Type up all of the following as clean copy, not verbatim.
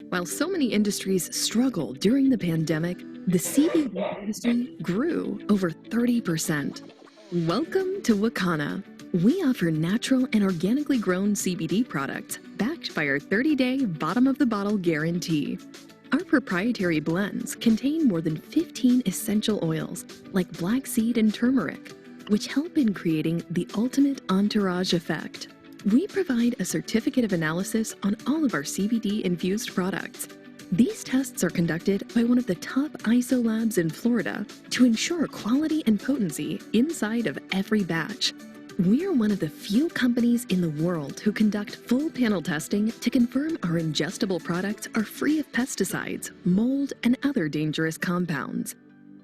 While so many industries struggled during the pandemic, the CBD industry grew over 30%. Welcome to Wakana. We offer natural and organically grown CBD products backed by our 30-day bottom-of-the-bottle guarantee. Our proprietary blends contain more than 15 essential oils like black seed and turmeric, which help in creating the ultimate entourage effect. We provide a certificate of analysis on all of our CBD-infused products. These tests are conducted by one of the top ISO labs in Florida to ensure quality and potency inside of every batch. We're one of the few companies in the world who conduct full panel testing to confirm our ingestible products are free of pesticides, mold, and other dangerous compounds.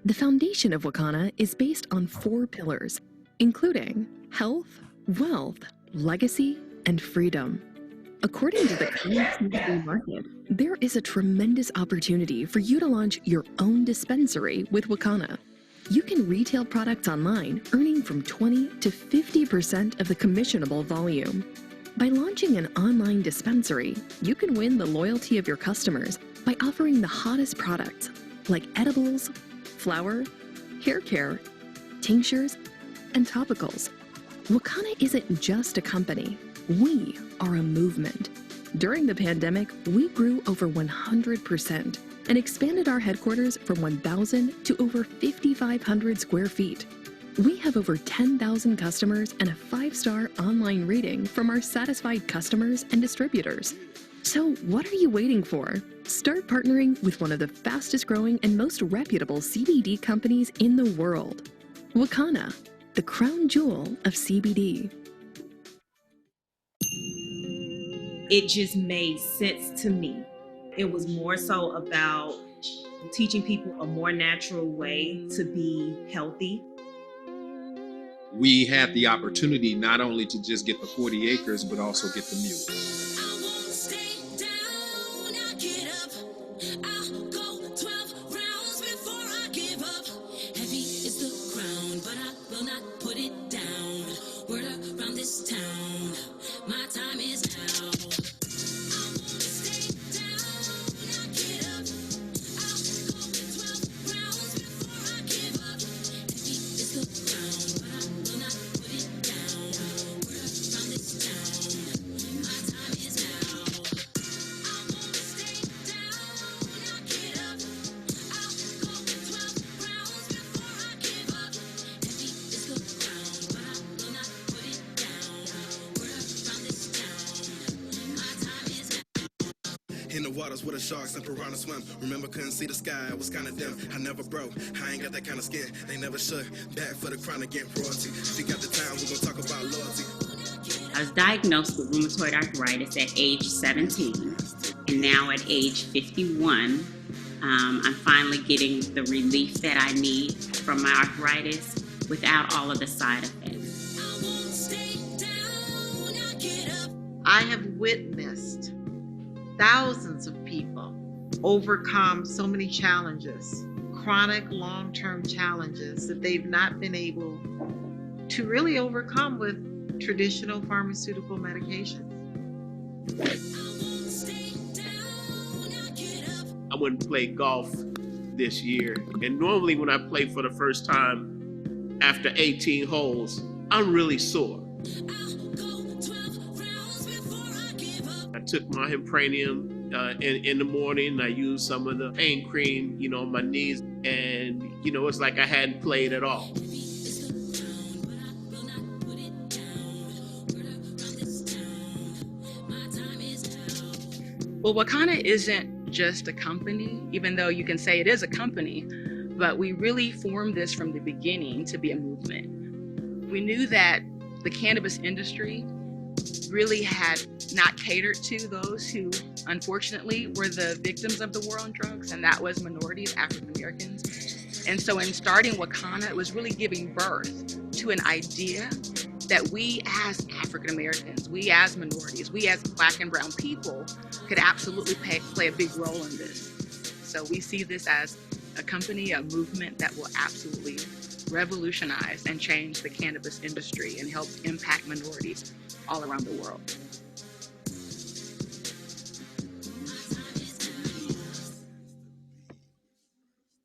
The foundation of Wakana is based on 4 pillars, including health, wealth, legacy, and freedom. According to the current CBD market, there is a tremendous opportunity for you to launch your own dispensary with Wakana. You can retail products online, earning from 20 to 50% of the commissionable volume. By launching an online dispensary, you can win the loyalty of your customers by offering the hottest products like edibles, flower, hair care, tinctures, and topicals. Wakana isn't just a company, we are a movement. During the pandemic, we grew over 100% and expanded our headquarters from 1,000 to over 5,500 square feet. We have over 10,000 customers and a 5-star online rating from our satisfied customers and distributors. So what are you waiting for? Start partnering with one of the fastest growing and most reputable CBD companies in the world. Wakana, the crown jewel of CBD. It just made sense to me. It was more so about teaching people a more natural way to be healthy. We had the opportunity not only to just get the 40 acres, but also get the mule. In the waters where the sharks and piranha swim. Remember, couldn't see the sky, it was kinda dim. I never broke, I ain't got that kind of skin. They never should, back for the crown again, royalty. If you got the time, we're gonna talk about loyalty. I was diagnosed with rheumatoid arthritis at age 17, and now at age 51, I'm finally getting the relief that I need from my arthritis without all of the side effects. I have witnessed thousands of people overcome so many challenges, chronic long-term challenges that they've not been able to really overcome with traditional pharmaceutical medications. I went and played golf this year, and normally when I play for the first time after 18 holes, I'm really sore. I took my Impranium in the morning. I used some of the pain cream, on my knees, and it's like I hadn't played at all. Well, Wakana isn't just a company, even though you can say it is a company, but we really formed this from the beginning to be a movement. We knew that the cannabis industry really had not catered to those who unfortunately were the victims of the war on drugs, and that was minorities, African Americans. And so in starting Wakana, it was really giving birth to an idea that we as African Americans, we as minorities, we as Black and brown people could absolutely play a big role in this. So we see this as a company, a movement that will absolutely revolutionize and change the cannabis industry and help impact minorities all around the world.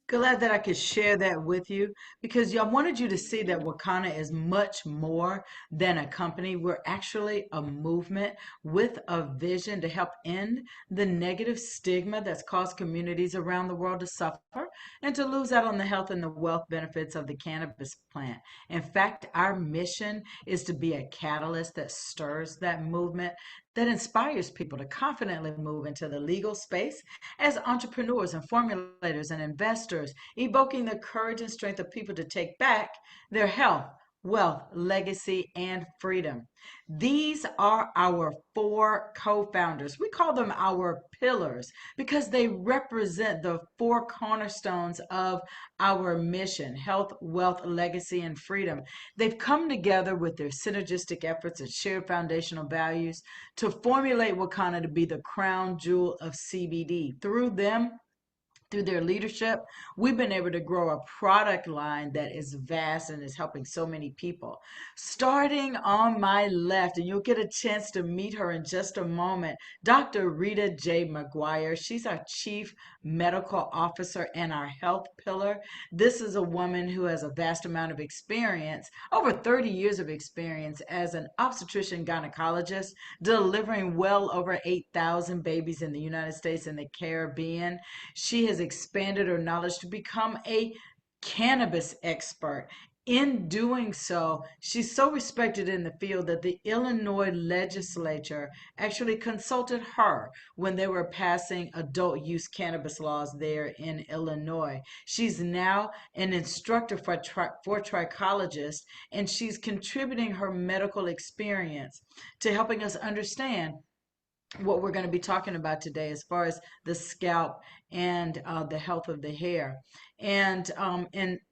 Glad that I could share that with you because I wanted you to see that Wakana is much more than a company. We're actually a movement with a vision to help end the negative stigma that's caused communities around the world to suffer and to lose out on the health and the wealth benefits of the cannabis plant. In fact, our mission is to be a catalyst that stirs that movement, that inspires people to confidently move into the legal space as entrepreneurs and formulators and investors, evoking the courage and strength of people to take back their health, wealth, legacy, and freedom. These are our four co founders. We call them our pillars because they represent the four cornerstones of our mission: health, wealth, legacy, and freedom. They've come together with their synergistic efforts and shared foundational values to formulate Wakana to be the crown jewel of CBD. Through them, through their leadership, we've been able to grow a product line that is vast and is helping so many people. Starting on my left, and you'll get a chance to meet her in just a moment, Dr. Rita J. McGuire. She's our Chief Medical Officer and our health pillar. This is a woman who has a vast amount of experience, over 30 years of experience as an obstetrician gynecologist, delivering well over 8,000 babies in the United States and the Caribbean. She has expanded her knowledge to become a cannabis expert. In doing so, she's so respected in the field that the Illinois legislature actually consulted her when they were passing adult use cannabis laws there in Illinois. She's now an instructor for trichologists, and she's contributing her medical experience to helping us understand what we're going to be talking about today as far as the scalp and the health of the hair. And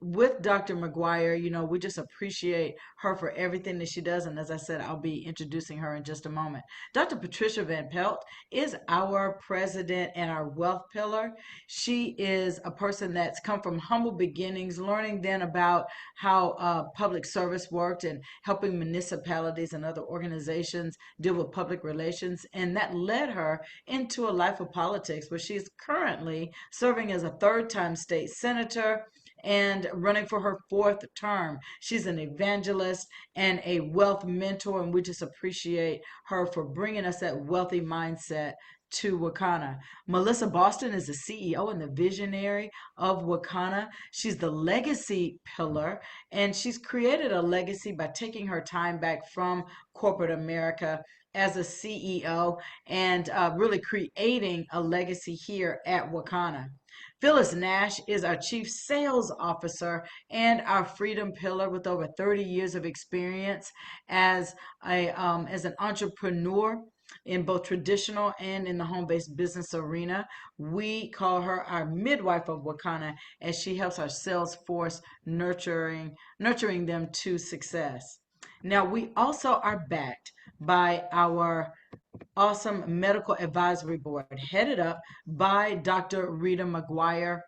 with Dr. McGuire, we just appreciate her for everything that she does. And as I said, I'll be introducing her in just a moment. Dr. Patricia Van Pelt is our president and our wealth pillar. She is a person that's come from humble beginnings, learning then about how public service worked and helping municipalities and other organizations deal with public relations. And that led her into a life of politics, where she is currently serving as a third-time state senator and running for her fourth term. She's an evangelist and a wealth mentor, and we just appreciate her for bringing us that wealthy mindset to Wakana. Melissa Boston is the CEO and the visionary of Wakana. She's the legacy pillar, and she's created a legacy by taking her time back from corporate America as a CEO and really creating a legacy here at Wakana. Phyllis Nash is our Chief Sales Officer and our Freedom Pillar with over 30 years of experience as an entrepreneur in both traditional and in the home-based business arena. We call her our midwife of Wakana as she helps our sales force nurturing them to success. Now, we also are backed by our awesome medical advisory board headed up by Dr. Rita McGuire.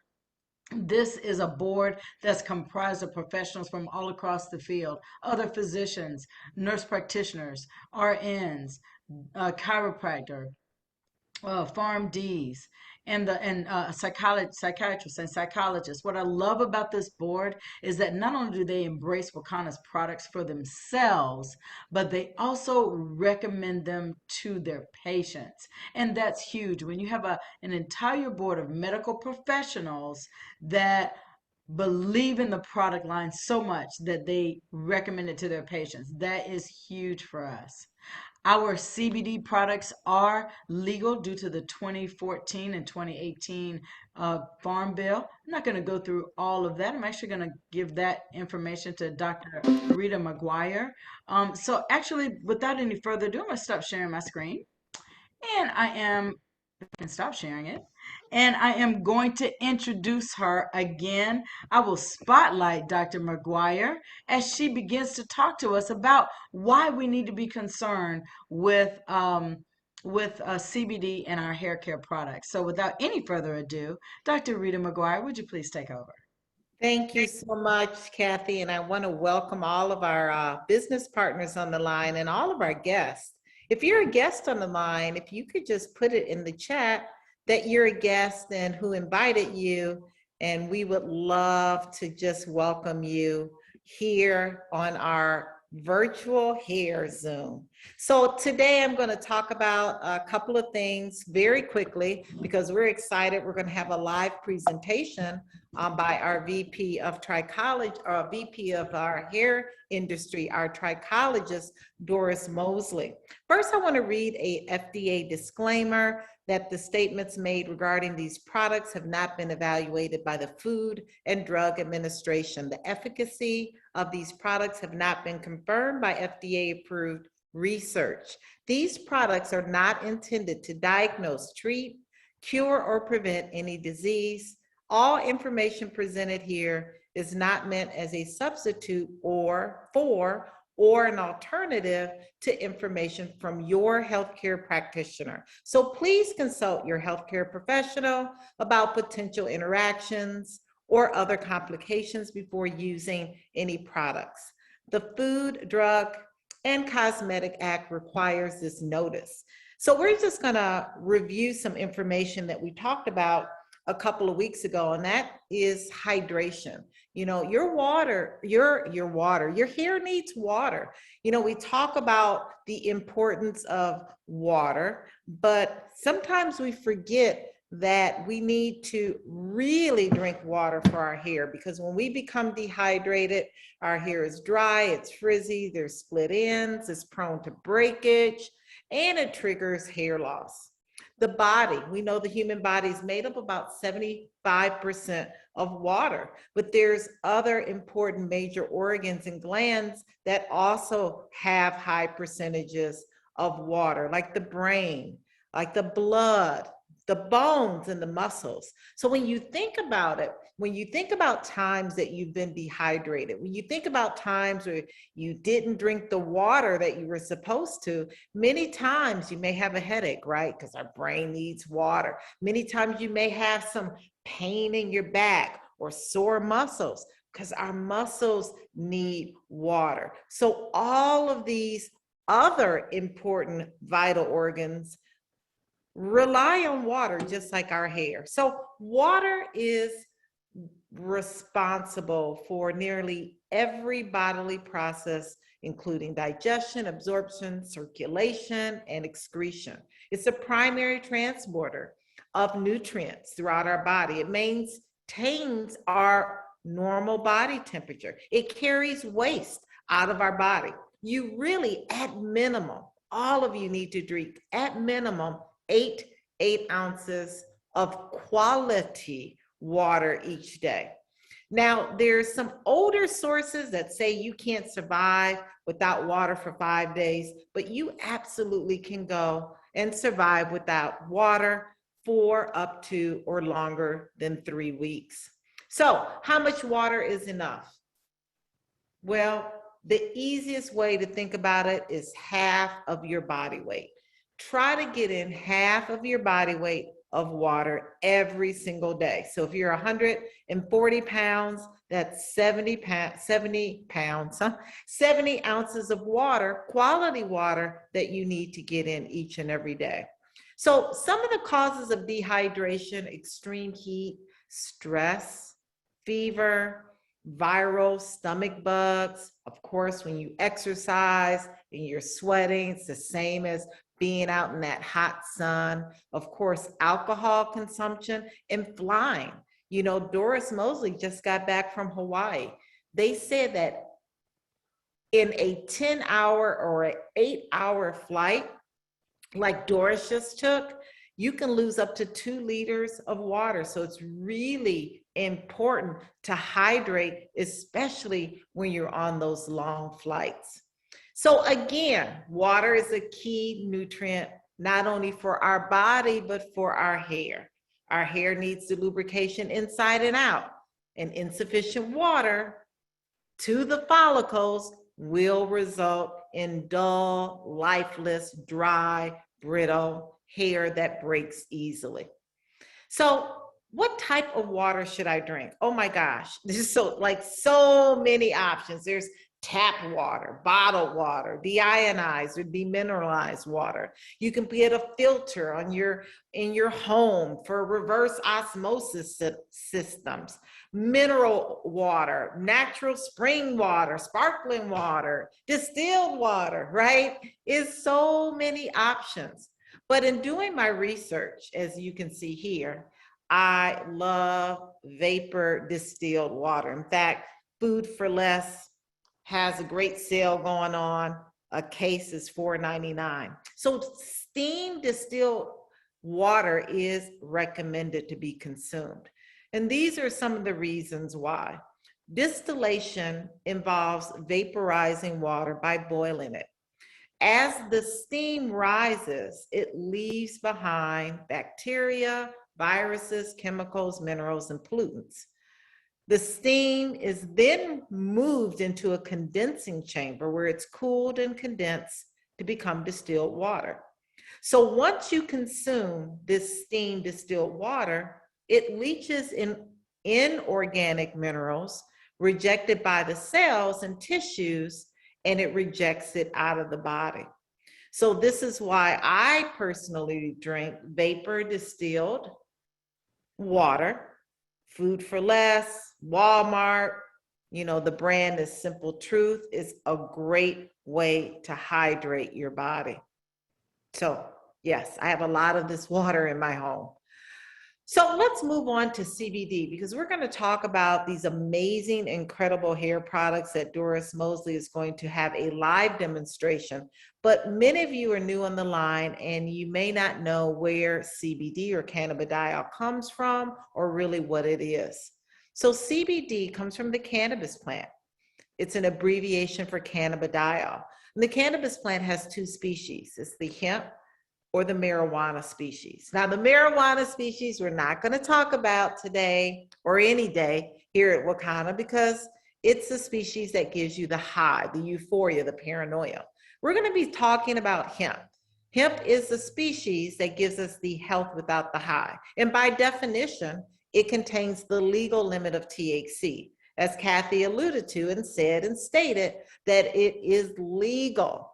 This is a board that's comprised of professionals from all across the field: other physicians, nurse practitioners, RNs, chiropractor, PharmDs, and psychiatrists and psychologists. What I love about this board is that not only do they embrace Wakana's products for themselves, but they also recommend them to their patients. And that's huge. When you have an entire board of medical professionals that believe in the product line so much that they recommend it to their patients, that is huge for us. Our CBD products are legal due to the 2014 and 2018 Farm Bill. I'm not going to go through all of that. I'm actually going to give that information to Dr. Rita McGuire. So actually, without any further ado, I'm going to stop sharing my screen. And I can stop sharing it. And I am going to introduce her again. I will spotlight Dr. McGuire as she begins to talk to us about why we need to be concerned with CBD and our hair care products. So without any further ado, Dr. Rita McGuire, would you please take over? Thank you so much, Kathy. And I want to welcome all of our business partners on the line and all of our guests. If you're a guest on the line, if you could just put it in the chat that you're a guest and who invited you, and we would love to just welcome you here on our virtual hair Zoom. So today I'm going to talk about a couple of things very quickly because we're excited. We're going to have a live presentation by our VP of trichology, or VP of our hair industry, our trichologist, Doris Mosley. First, I want to read a FDA disclaimer that the statements made regarding these products have not been evaluated by the Food and Drug Administration. The efficacy of these products have not been confirmed by FDA-approved research. These products are not intended to diagnose, treat, cure, or prevent any disease. All information presented here is not meant as a substitute or an alternative to information from your healthcare practitioner. So please consult your healthcare professional about potential interactions or other complications before using any products. The Food, Drug, and Cosmetic Act requires this notice. So we're just gonna review some information that we talked about a couple of weeks ago, and that is hydration. You know, your hair needs water. You know, we talk about the importance of water, but sometimes we forget that we need to really drink water for our hair, because when we become dehydrated, our hair is dry, it's frizzy, there's split ends, it's prone to breakage, and it triggers hair loss. The body, we know the human body is made up about 75% of water, but there's other important major organs and glands that also have high percentages of water, like the brain, like the blood, the bones, and the muscles. So when you think about it, when you think about times that you've been dehydrated, when you think about times where you didn't drink the water that you were supposed to, many times you may have a headache, right? Because our brain needs water. Many times you may have some pain in your back or sore muscles because our muscles need water. So all of these other important vital organs rely on water just like our hair. So water is responsible for nearly every bodily process, including digestion, absorption, circulation, and excretion. It's a primary transporter of nutrients throughout our body. It maintains our normal body temperature. It carries waste out of our body. You really, at minimum, all of you need to drink at minimum 8 ounces of quality water each day. Now, there's some older sources that say you can't survive without water for 5 days, but you absolutely can go and survive without water for up to or longer than 3 weeks. So, how much water is enough? Well, the easiest way to think about it is half of your body weight. Try to get in half of your body weight of water every single day. So if you're 140 pounds, that's 70 ounces of water, quality water, that you need to get in each and every day. So some of the causes of dehydration: extreme heat, stress, fever, viral stomach bugs. Of course, when you exercise and you're sweating, it's the same as being out in that hot sun. Of course, alcohol consumption and flying. You know, Doris Mosley just got back from Hawaii. They said that in a 10-hour or an 8-hour flight, like Doris just took, you can lose up to 2 liters of water. So it's really important to hydrate, especially when you're on those long flights. So again, water is a key nutrient, not only for our body, but for our hair. Our hair needs the lubrication inside and out, and insufficient water to the follicles will result in dull, lifeless, dry, brittle hair that breaks easily. So what type of water should I drink? Oh my gosh, there's so many options. There's tap water, bottled water, deionized or demineralized water. You can get a filter on in your home for reverse osmosis systems, mineral water, natural spring water, sparkling water, distilled water, right? It's so many options. But in doing my research, as you can see here, I love vapor distilled water. In fact, Food for Less has a great sale going on. A case is $4.99. So steam distilled water is recommended to be consumed. And these are some of the reasons why. Distillation involves vaporizing water by boiling it. As the steam rises, it leaves behind bacteria, viruses, chemicals, minerals, and pollutants. The steam is then moved into a condensing chamber where it's cooled and condensed to become distilled water. So once you consume this steam distilled water, it leaches in inorganic minerals rejected by the cells and tissues, and it rejects it out of the body. So this is why I personally drink vapor distilled water. Food for Less, Walmart, the brand is Simple Truth, is a great way to hydrate your body. So yes, I have a lot of this water in my home. So let's move on to CBD, because we're going to talk about these amazing, incredible hair products that Doris Mosley is going to have a live demonstration. But many of you are new on the line and you may not know where CBD or cannabidiol comes from or really what it is. So CBD comes from the cannabis plant. It's an abbreviation for cannabidiol. And the cannabis plant has two species. It's the hemp or the marijuana species. Now, the marijuana species we're not going to talk about today or any day here at Wakana, because it's the species that gives you the high, the euphoria, the paranoia. We're going to be talking about hemp. Hemp is the species that gives us the health without the high. And by definition, it contains the legal limit of THC. As Kathy alluded to and said and stated, that it is legal.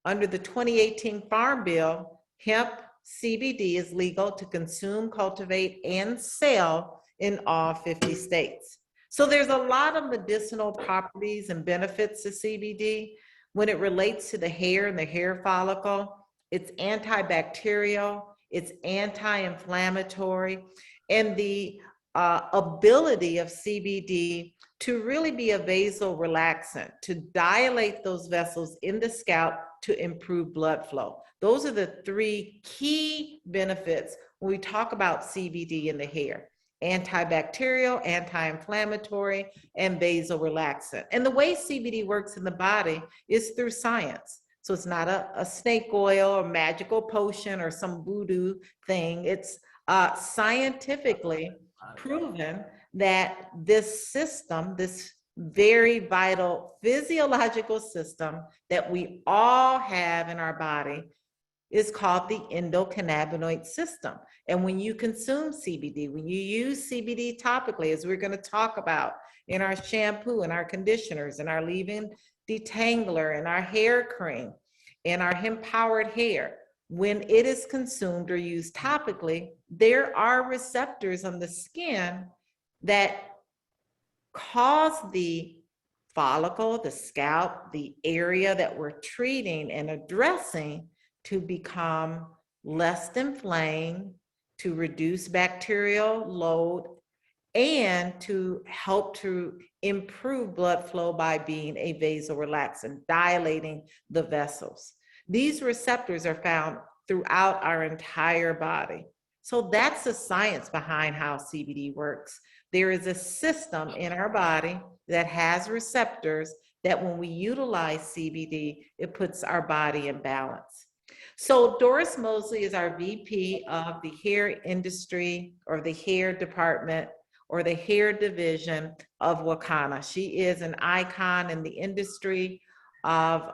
Under the 2018 Farm Bill, hemp CBD is legal to consume, cultivate, and sell in all 50 states. So there's a lot of medicinal properties and benefits to CBD. When it relates to the hair and the hair follicle, it's antibacterial, it's anti-inflammatory, and the ability of CBD to really be a vasorelaxant, to dilate those vessels in the scalp to improve blood flow. Those are the three key benefits when we talk about CBD in the hair: antibacterial, anti-inflammatory, and vasorelaxant. And the way CBD works in the body is through science. So it's not a snake oil or magical potion or some voodoo thing. It's scientifically proven that this system, this very vital physiological system that we all have in our body, is called the endocannabinoid system. And when you consume CBD, when you use CBD topically, as we're going to talk about in our shampoo and our conditioners and our leave-in detangler and our hair cream and our hemp-powered hair, when it is consumed or used topically, there are receptors on the skin that cause the follicle, the scalp, the area that we're treating and addressing to become less inflamed, to reduce bacterial load, and to help to improve blood flow by being a vasorelaxant, dilating the vessels. These receptors are found throughout our entire body. So that's the science behind how CBD works. There is a system in our body that has receptors that when we utilize CBD, it puts our body in balance. So Doris Mosley is our VP of the hair industry, or the hair department, or the hair division of Wakana. She is an icon in the industry of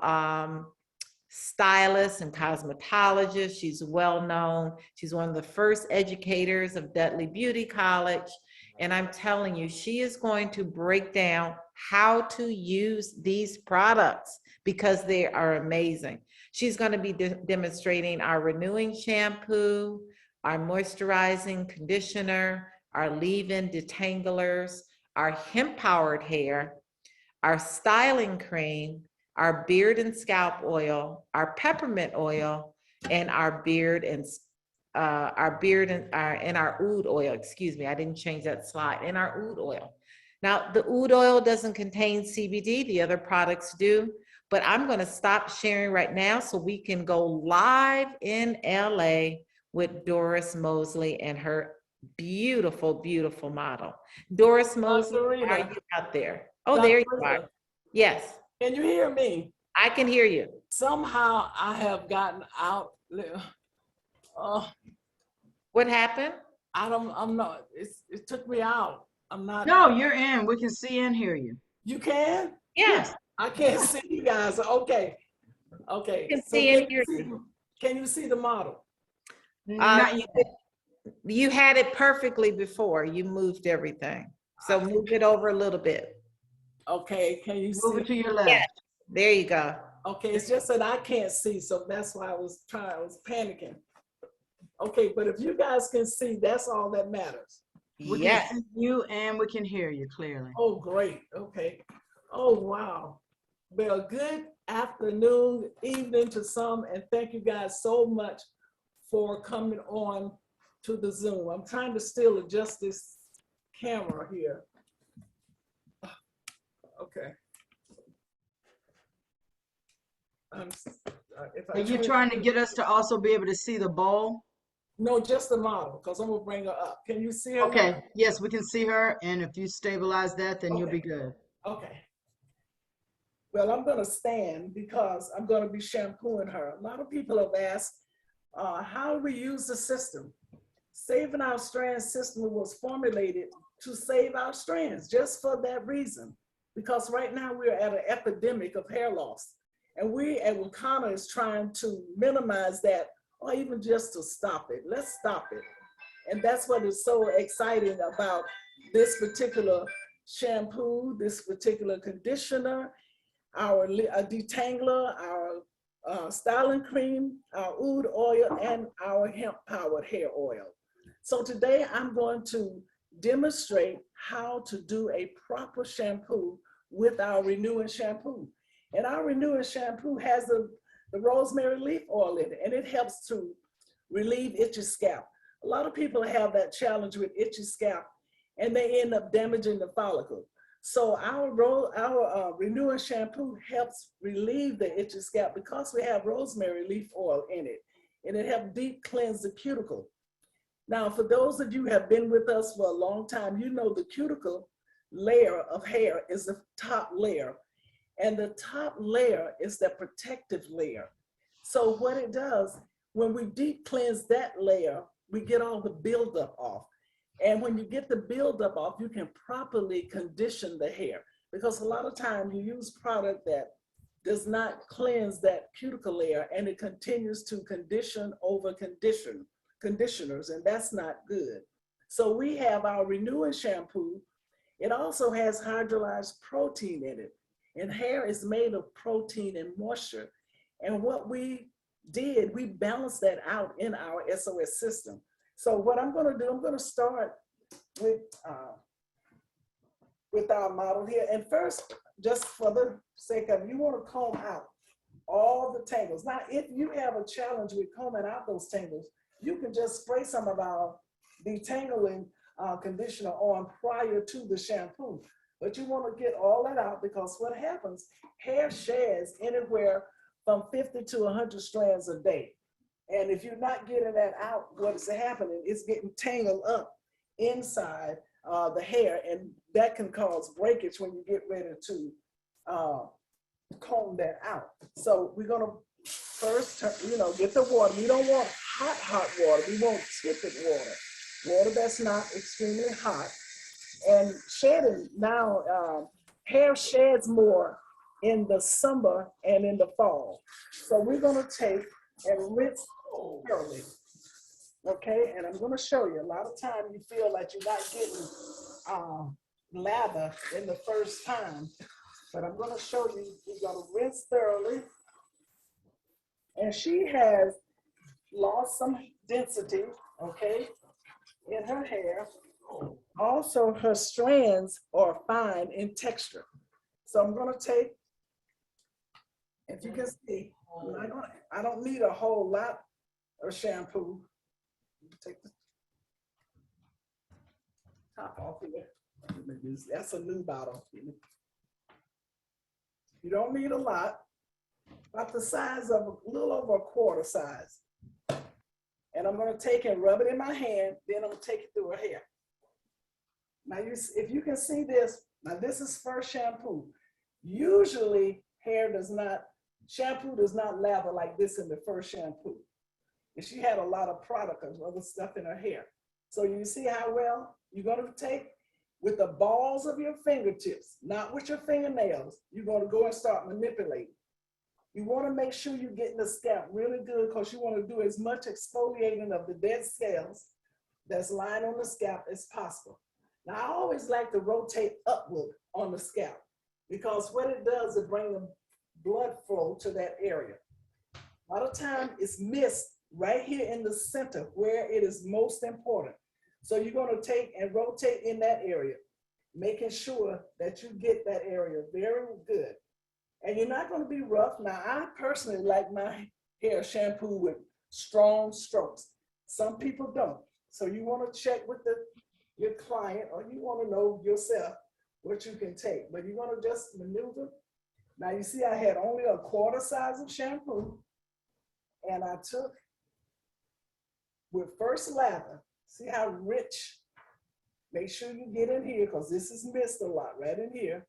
stylists and cosmetologists. She's well known. She's one of the first educators of Dudley Beauty College. And I'm telling you, she is going to break down how to use these products because they are amazing. She's going to be demonstrating our renewing shampoo, our moisturizing conditioner, our leave-in detanglers, our hemp-powered hair, our styling cream, our beard and scalp oil, our peppermint oil, and our beard and our oud oil. Excuse me, I didn't change that slide. And our oud oil. Now, the oud oil doesn't contain CBD. The other products do. But I'm going to stop sharing right now so we can go live in LA with Doris Mosley and her beautiful, beautiful model. Doris Mosley, how are you out there? Oh, there you are. Yes. Can you hear me? I can hear you. Somehow I have gotten out. What happened? I'm not, it took me out. I'm not. No, you're in. We can see and hear you. You can? Yes. I can't see you guys. Okay. Okay. You can see and hear you. Can you see the model? Not yet. You had it perfectly before. You moved everything. So move it over a little bit. Okay. Can you Move see? it to your left. Yes. There you go. Okay. It's just that I can't see. So that's why I was panicking. Okay. But if you guys can see, that's all that matters. We Yes. can see you and we can hear you clearly. Oh, great. Okay. Oh, wow. Well, good afternoon, evening to some, and thank you guys so much for coming on to the Zoom. I'm trying to still adjust this camera here. Okay. Are you trying to get us to also be able to see the bowl? No, just the model, because I'm gonna bring her up. Can you see her? Okay, now? yes, we can see her, and if you stabilize that, then you'll Okay. be good. Okay. Well, I'm gonna stand because I'm gonna be shampooing her. A lot of people have asked, how do we use the system? Saving Our Strands system was formulated to save our strands, just for that reason. Because right now we're at an epidemic of hair loss. And we at Wakana is trying to minimize that, or even just to stop it. Let's stop it. And that's what is so exciting about this particular shampoo, this particular conditioner, our detangler, our styling cream, our oud oil, and our hemp-powered hair oil. So today I'm going to demonstrate how to do a proper shampoo with our renewing shampoo. And our renewing shampoo has the rosemary leaf oil in it, and it helps to relieve itchy scalp. A lot of people have that challenge with itchy scalp, and they end up damaging the follicle. So our renewing shampoo helps relieve the itchy scalp because we have rosemary leaf oil in it, and it helps deep cleanse the cuticle. Now, for those of you who have been with us for a long time, you know the cuticle layer of hair is the top layer, and the top layer is the protective layer. So what it does, when we deep cleanse that layer, we get all the buildup off. And when you get the buildup off, you can properly condition the hair, because a lot of times you use product that does not cleanse that cuticle layer, and it continues to condition over conditioners, and that's not good. So we have our renewing shampoo. It also has hydrolyzed protein in it, and hair is made of protein and moisture. And what we did, we balanced that out in our SOS system. So what I'm gonna do, I'm gonna start with our model here. And first, just for the sake of, you wanna comb out all the tangles. Now, if you have a challenge with combing out those tangles, you can just spray some of our detangling conditioner on prior to the shampoo. But you wanna get all that out, because what happens, hair sheds anywhere from 50 to 100 strands a day. And if you're not getting that out, what is happening? It's getting tangled up inside the hair, and that can cause breakage when you get ready to comb that out. So we're gonna first, get the water. We don't want hot water. We want tepid water. Water that's not extremely hot. And shedding now, hair sheds more in the summer and in the fall. So we're gonna take and rinse thoroughly. Okay, and I'm gonna show you. A lot of time you feel like you're not getting lather in the first time, but I'm going to show you. You're going to rinse thoroughly. And she has lost some density, okay, in her hair. Also, her strands are fine in texture. So I'm going to take, if you can see, I don't need a whole lot of shampoo. Take the top off here. That's a new bottle. You don't need a lot, about the size of a little over a quarter size. And I'm going to take and rub it in my hand, then I'm going to take it through her hair. Now, if you can see this, now this is first shampoo. Usually shampoo does not lather like this in the first shampoo. And she had a lot of product of other stuff in her hair. So you see how well you're going to take with the balls of your fingertips, not with your fingernails. You're going to go and start manipulating. You want to make sure you're getting the scalp really good because you want to do as much exfoliating of the dead scales that's lying on the scalp as possible. Now, I always like to rotate upward on the scalp because what it does is bring the blood flow to that area. A lot of time it's missed right here in the center where it is most important. So you're going to take and rotate in that area, making sure that you get that area very good. And you're not going to be rough. Now, I personally like my hair shampoo with strong strokes. Some people don't. So you want to check with your client, or you want to know yourself what you can take. But you want to just maneuver. Now, you see I had only a quarter size of shampoo. And I took with first lather. See how rich? Make sure you get in here because this is missed a lot right in here.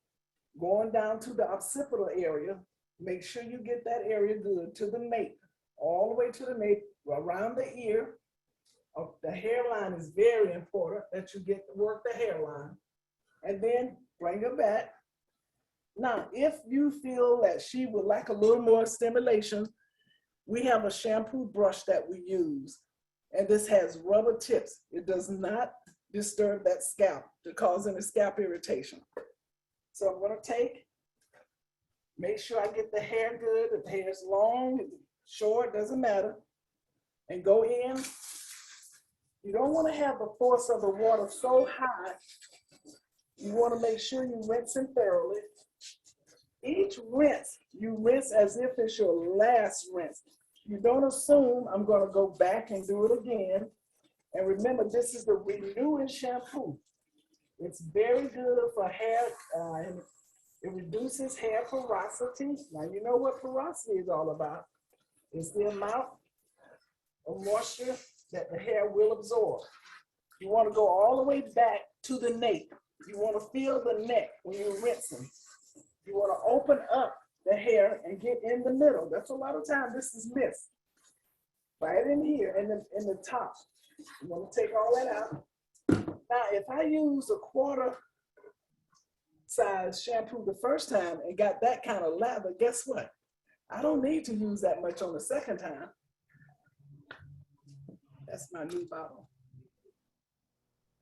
Going down to the occipital area, make sure you get that area good to the nape, all the way to the nape, around the ear. The hairline is very important that you get to work the hairline. And then bring her back. Now, if you feel that she would like a little more stimulation, we have a shampoo brush that we use. And this has rubber tips. It does not disturb that scalp to cause any scalp irritation. So I'm going to make sure I get the hair good. If the hair is long, short, doesn't matter. And go in. You don't want to have the force of the water so high. You want to make sure you rinse it thoroughly. Each rinse, you rinse as if it's your last rinse. You don't assume I'm going to go back and do it again. And remember, this is the renewing shampoo. It's very good for hair. It reduces hair porosity. Now, you know what porosity is all about. It's the amount of moisture that the hair will absorb. You want to go all the way back to the nape. You want to feel the neck when you're rinsing. You want to open up the hair and get in the middle. That's a lot of time this is missed. Right in here, in the top. You want to take all that out. Now, if I use a quarter size shampoo the first time and got that kind of lather, guess what? I don't need to use that much on the second time. That's my new bottle.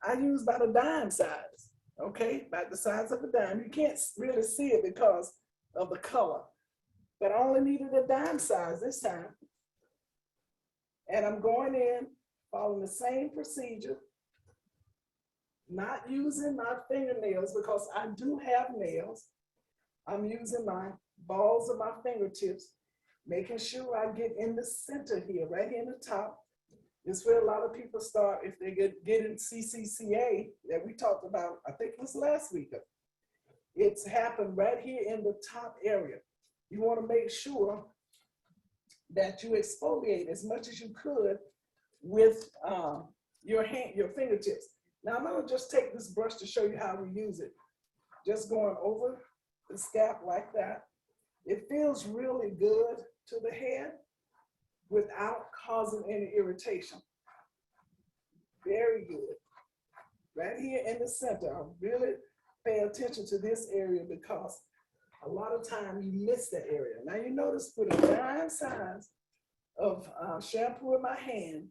I use about a dime size, okay? About the size of a dime. You can't really see it because of the color, but I only needed a dime size this time. And I'm going in, following the same procedure, not using my fingernails because I do have nails. I'm using my balls of my fingertips, making sure I get in the center here, right here in the top. This is where a lot of people start if they get in CCCA that we talked about, I think it was last week. It's happened right here in the top area. You want to make sure that you exfoliate as much as you could with your fingertips. Now I'm going to just take this brush to show you how we use it. Just going over the scalp like that. It feels really good to the head without causing any irritation. Very good. Right here in the center, I really pay attention to this area because a lot of time you miss that area. Now you notice with a dime size of shampoo in my hand,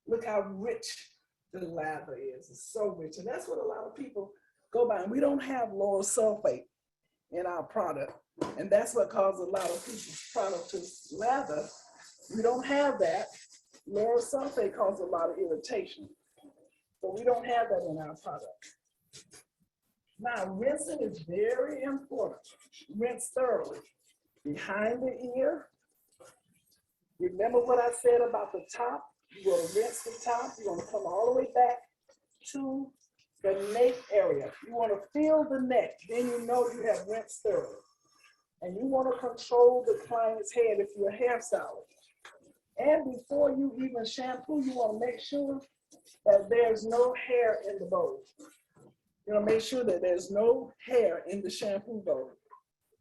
look how rich the lather is. It's so rich. And that's what a lot of people go by. And we don't have lauryl sulfate in our product. And that's what causes a lot of people's product to lather. We don't have that. Lauryl sulfate causes a lot of irritation. So we don't have that in our product. Now, rinsing is very important. Rinse thoroughly. Behind the ear. Remember what I said about the top? You're going to rinse the top. You're going to come all the way back to the nape area. You want to feel the neck. Then you know you have rinsed thoroughly. And you want to control the client's head if you're a hairstylist. And before you even shampoo, you want to make sure that there's no hair in the bowl. You want to make sure that there's no hair in the shampoo bowl,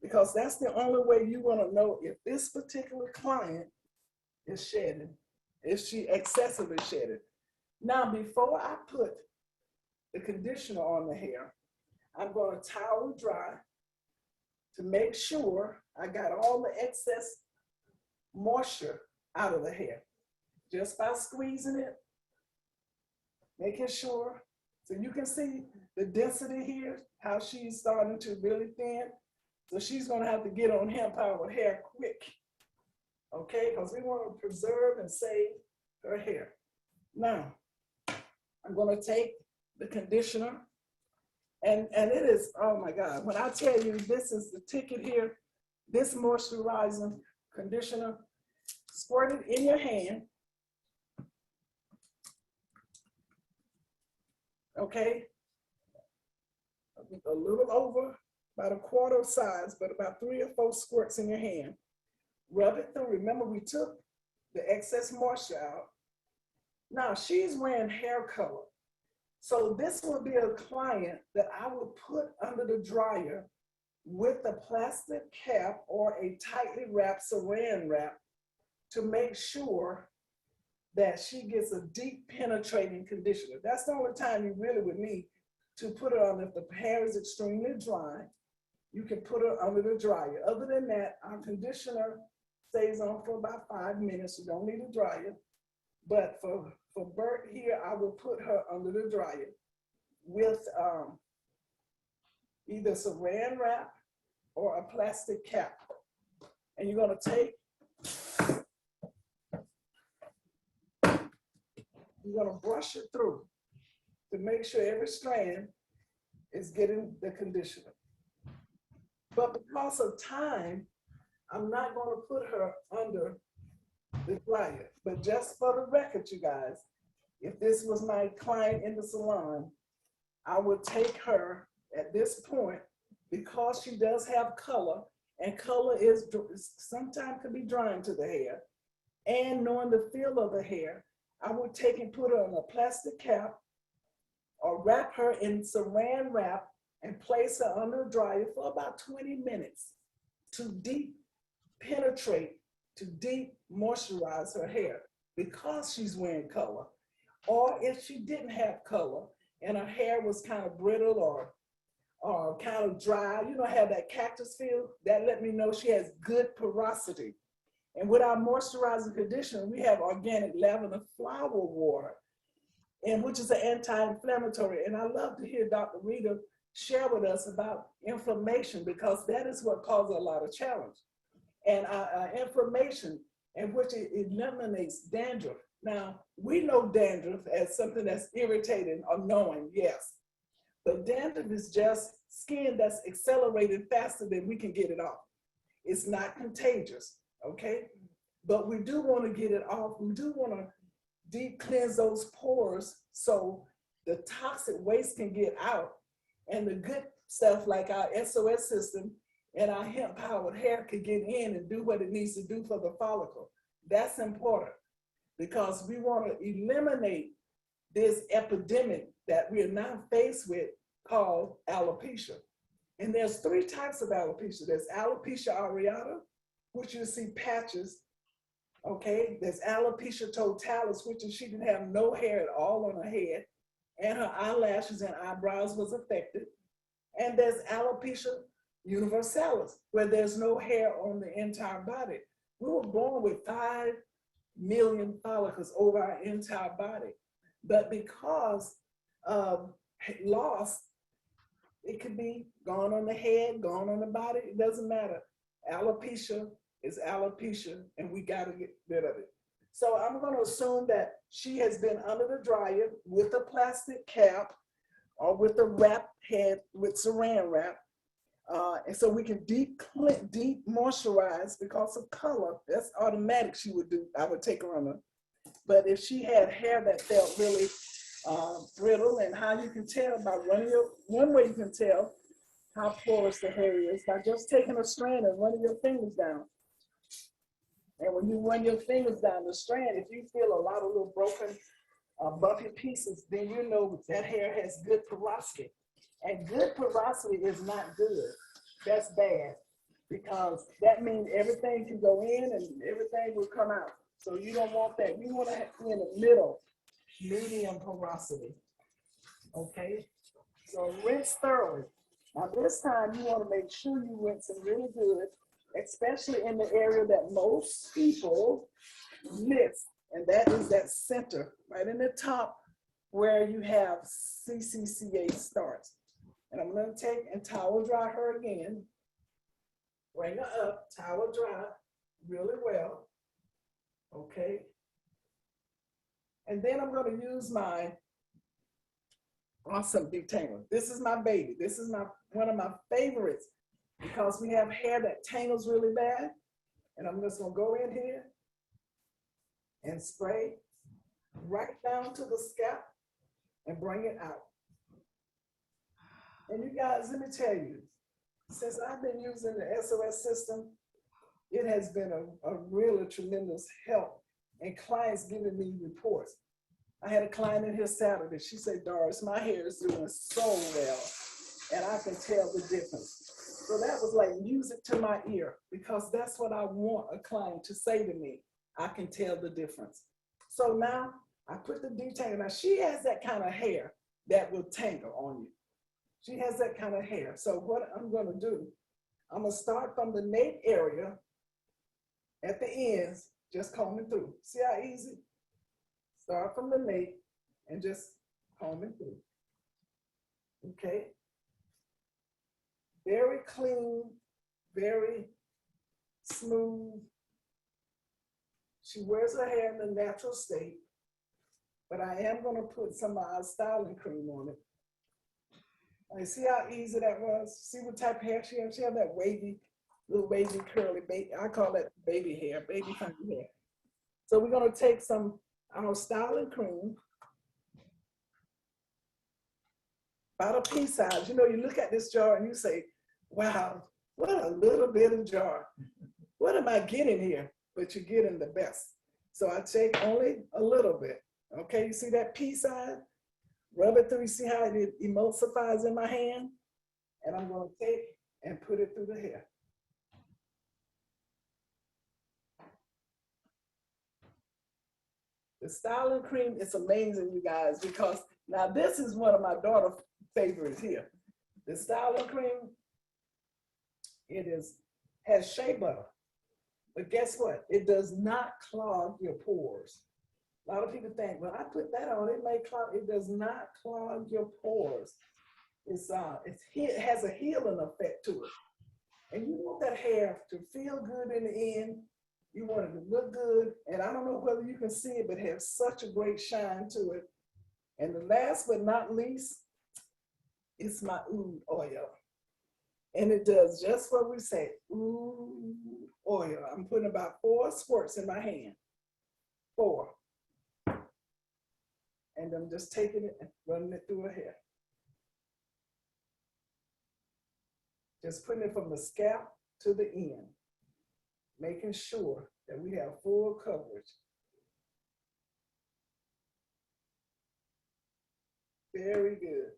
because that's the only way you're going to know if this particular client is shedding, if she excessively shedding. Now, before I put the conditioner on the hair, I'm going to towel dry to make sure I got all the excess moisture out of the hair, just by squeezing it, making sure. So you can see the density here, how she's starting to really thin. So she's going to have to get on hemp powered hair quick, okay? Because we want to preserve and save her hair. Now, I'm going to take the conditioner, and it is, oh my God, when I tell you this is the ticket here, this moisturizing conditioner, squirt it in your hand, okay? A little over, about a quarter of size, but about 3 or 4 squirts in your hand. Rub it through. Remember, we took the excess moisture out. Now, she's wearing hair color. So this would be a client that I would put under the dryer with a plastic cap or a tightly wrapped saran wrap to make sure that she gets a deep penetrating conditioner. That's the only time you really would need to put it on. If the hair is extremely dry, you can put it under the dryer. Other than that, our conditioner stays on for about 5 minutes. You don't need a dryer. But for Bert here, I will put her under the dryer with either saran wrap or a plastic cap. And you're gonna take, you're gonna brush it through to make sure every strand is getting the conditioner. But because of time, I'm not going to put her under the dryer. But just for the record, you guys, if this was my client in the salon, I would take her at this point, because she does have color, and color is sometimes can be drying to the hair, and knowing the feel of the hair, I would take and put her on a plastic cap or wrap her in saran wrap and place her under a dryer for about 20 minutes to deep penetrate, to deep moisturize her hair, because she's wearing color. Or if she didn't have color and her hair was kind of brittle or kind of dry, you know, have that cactus feel, that let me know she has good porosity. And with our moisturizing conditioner, we have organic lavender flower water, and which is an anti-inflammatory. And I love to hear Dr. Rita share with us about inflammation, because that is what causes a lot of challenge. And inflammation, in which it eliminates dandruff. Now, we know dandruff as something that's irritating or annoying, yes. But dandruff is just skin that's accelerated faster than we can get it off. It's not contagious, okay? But we do want to get it off. We do want to deep cleanse those pores so the toxic waste can get out, and the good stuff like our SOS system and our hemp powered hair can get in and do what it needs to do for the follicle. That's important, because we want to eliminate this epidemic that we are now faced with called alopecia. And there's 3 types of alopecia. There's alopecia areata, which you see patches, okay? There's alopecia totalis, which is she didn't have no hair at all on her head, and her eyelashes and eyebrows was affected. And there's alopecia universalis, where there's no hair on the entire body. We were born with 5 million follicles over our entire body. But because of loss, It could be gone on the head, gone on the body. It doesn't matter. Alopecia is alopecia, and we got to get rid of it. So I'm going to assume that she has been under the dryer with a plastic cap or with a wrap head with saran wrap. And so we can deep moisturize because of color. That's automatic she would do. I would take her on her. But if she had hair that felt really brittle, and how you can tell by one way you can tell how porous the hair is by just taking a strand and running your fingers down. And when you run your fingers down the strand, if you feel a lot of little broken, bumpy pieces, then you know that hair has good porosity. And good porosity is not good. That's bad, because that means everything can go in and everything will come out. So you don't want that. You want to be in the middle, medium porosity. Okay? So rinse thoroughly. Now this time you want to make sure you rinse it really good, especially in the area that most people miss, and that is that center, right in the top where you have CCCA starts. And I'm going to take and towel dry her again. Bring her up, towel dry really well. Okay. And then I'm going to use my awesome detangler. This is my baby. This is one of my favorites because we have hair that tangles really bad. And I'm just going to go in here and spray right down to the scalp and bring it out. And you guys, let me tell you, since I've been using the SOS system, it has been a really tremendous help, and clients giving me reports. I had a client in here Saturday. She said, Doris, my hair is doing so well, and I can tell the difference. So that was like music to my ear, because that's what I want a client to say to me. I can tell the difference. So now I put the detangler. Now she has that kind of hair that will tangle on you. She has that kind of hair. So what I'm going to do, I'm going to start from the nape area at the ends, just combing through. See how easy? Start from the nape and just combing through. Okay. Very clean, very smooth. She wears her hair in the natural state, but I am going to put some of our styling cream on it. And see how easy that was? See what type of hair she has? She has that wavy, little wavy, curly, baby. I call that baby hair, baby funky hair. So we're going to take some our styling cream, about a pea size. You know, you look at this jar and you say, wow, what a little bit of jar. What am I getting here? But you're getting the best. So I take only a little bit. Okay, you see that pea size? Rub it through, you see how it emulsifies in my hand? And I'm going to take and put it through the hair. The styling cream is amazing, you guys, because now this is one of my daughter's favorites here. The styling cream, has shea butter. But guess what? It does not clog your pores. A lot of people think, well, I put that on, it may clog. It does not clog your pores. It has a healing effect to it. And you want that hair to feel good in the end. You want it to look good. And I don't know whether you can see it, but it has such a great shine to it. And the last but not least, it's my oud oil. And it does just what we say, oud oil. I'm putting about 4 squirts in my hand. 4. And I'm just taking it and running it through her hair. Just putting it from the scalp to the end, making sure that we have full coverage. Very good.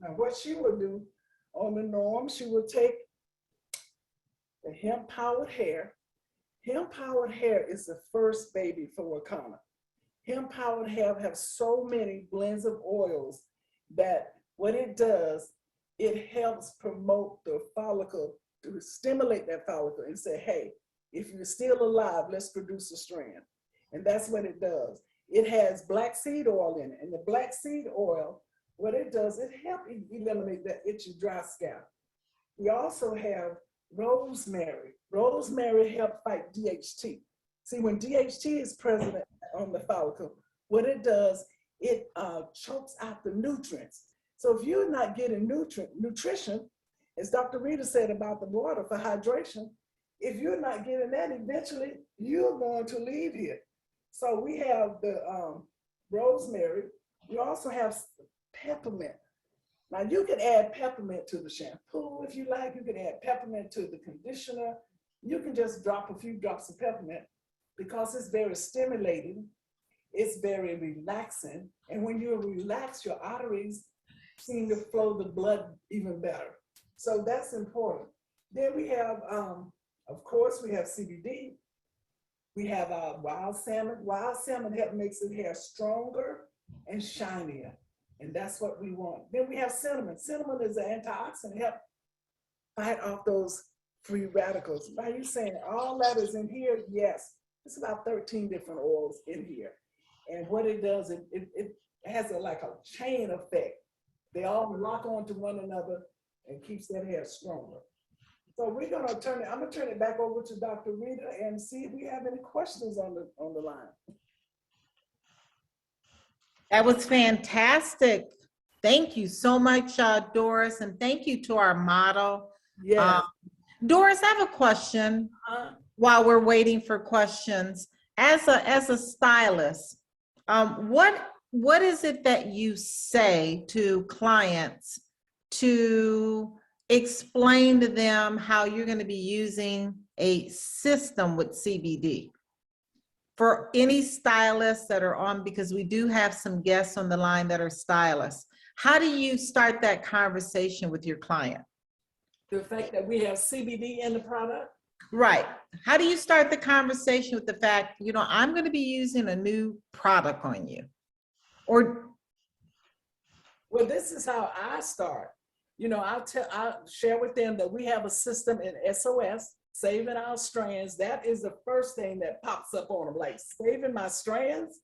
Now what she will do on the norm, she will take the hemp-powered hair. Hemp-powered hair is the first baby for Wakana. Hemp-powered hair have so many blends of oils that what it does, it helps promote the follicle, to stimulate that follicle and say, hey, if you're still alive, let's produce a strand. And that's what it does. It has black seed oil in it, and the black seed oil What it does, it helps eliminate that itchy, dry scalp. We also have rosemary. Rosemary helps fight DHT. See, when DHT is present on the follicle, what it does, it chokes out the nutrients. So if you're not getting nutrition, as Dr. Rita said about the water for hydration, if you're not getting that, eventually you're going to leave here. So we have the rosemary. We also have peppermint. Now you can add peppermint to the shampoo if you like. You can add peppermint to the conditioner. You can just drop a few drops of peppermint because it's very stimulating. It's very relaxing. And when you're relaxed, your arteries seem to flow the blood even better. So that's important. Then we have, of course, we have CBD. We have wild salmon. Wild salmon makes the hair stronger and shinier. And that's what we want. Then we have cinnamon. Cinnamon is an antioxidant, help fight off those free radicals. Are you saying all that is in here? Yes. It's about 13 different oils in here. And what it does, it has like a chain effect. They all lock onto one another and keeps that hair stronger. So we're gonna I'm gonna turn it back over to Dr. Rita and see if we have any questions on the line. That was fantastic. Thank you so much, Doris, and thank you to our model. Yeah. Doris, I have a question while we're waiting for questions. As a stylist, what is it that you say to clients to explain to them how you're going to be using a system with CBD? For any stylists that are on, because we do have some guests on the line that are stylists, how do you start that conversation with your client? The fact that we have CBD in the product? Right. How do you start the conversation with the fact, I'm going to be using a new product on you? Or, well, this is how I start. I'll share with them that we have a system in SOS, saving our strands. That is the first thing that pops up on them, like saving my strands.